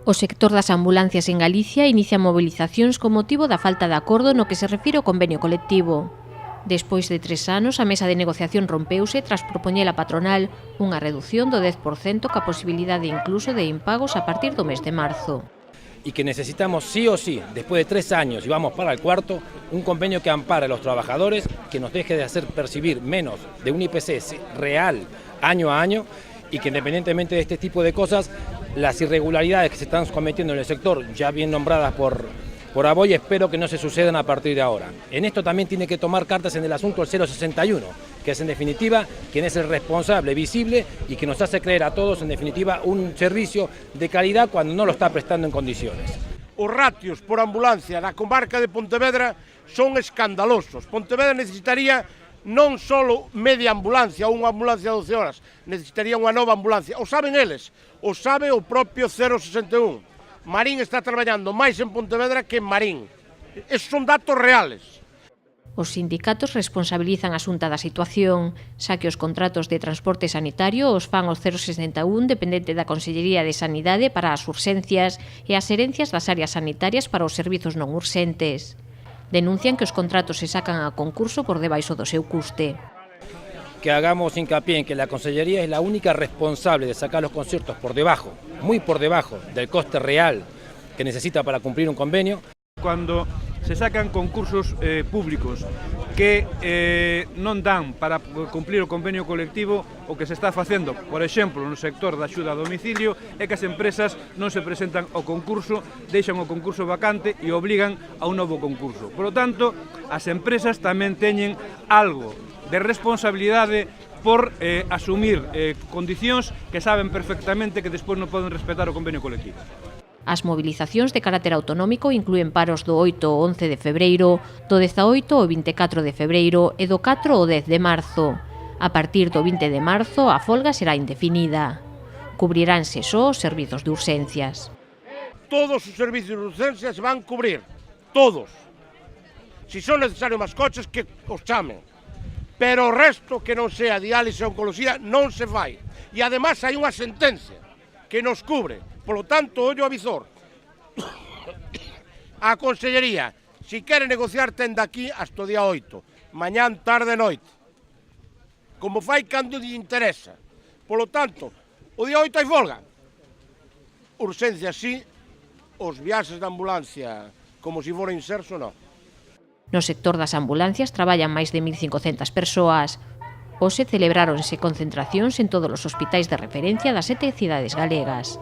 O sector das ambulancias en Galicia inicia mobilizacións con motivo da falta de acordo no que se refire ao convenio colectivo. Despois de 3 anos, a mesa de negociación rompeuse tras propoñer a patronal unha reducción do 10% ca posibilidade incluso de impagos a partir do mes de marzo. Y que necesitamos sí o sí, después de 3 años y vamos para el cuarto, un convenio que ampare a los trabajadores, que nos deje de hacer percibir menos de un IPC real año a año y que independientemente de este tipo de cosas, las irregularidades que se están cometiendo en el sector, ya bien nombradas por Aboy, espero que no se sucedan a partir de ahora. En esto también tiene que tomar cartas en el asunto el 061, que es en definitiva quien es el responsable visible y que nos hace creer a todos en definitiva un servicio de calidad cuando no lo está prestando en condiciones. Os ratios por ambulancia na comarca de Pontevedra son escandalosos. Pontevedra necesitaría non só media ambulancia ou unha ambulancia de 12 horas, necesitaría unha nova ambulancia. O saben eles, o sabe o propio 061. Marín está traballando máis en Pontevedra que en Marín. Esos son datos reales. Os sindicatos responsabilizan a Xunta da situación, xa que os contratos de transporte sanitario os fan o 061 dependente da Consellería de Sanidade para as urxencias e as herencias das áreas sanitarias para os servizos non urxentes. Denuncian que os contratos se sacan a concurso por debaixo do seu custe. Que hagamos hincapié en que la Consellería es la única responsable de sacar los conciertos por debajo, muy por debajo del coste real que necesita para cumplir un convenio. Cuando se sacan concursos públicos que non dan para cumplir o convenio colectivo, o que se está facendo, por exemplo, no sector da axuda a domicilio, é que as empresas non se presentan ao concurso, deixan o concurso vacante e obligan a un novo concurso. Por lo tanto, as empresas tamén teñen algo de responsabilidade por asumir condicións que saben perfectamente que despois non poden respetar o convenio colectivo. As movilizacións de carácter autonómico inclúen paros do 8 ao 11 de febreiro, do 18 ao 24 de febreiro e do 4 ao 10 de marzo. A partir do 20 de marzo, a folga será indefinida. Cubriránse só os servizos de urxencias. Todos os servizos de urxencias van cubrir, todos. Si son necesarios máis coches, que os chamen. Pero o resto que non sea diálise ou oncología non se fai. E ademais hai unha sentencia que nos cubre. Por lo tanto, ollo avisor. A Consellería, si quere negociar, ten daqui hasta o día 8. Mañán, tarde, noite. Como fai cando lle interesa. Por lo tanto, o día 8 hai folga. Urxencia sí, os viaxes de ambulancia, como se fora inserso, non. No sector das ambulancias traballan máis de 1.500 persoas. Hoxe celebráronse concentracións en todos os hospitais de referencia das 7 cidades galegas.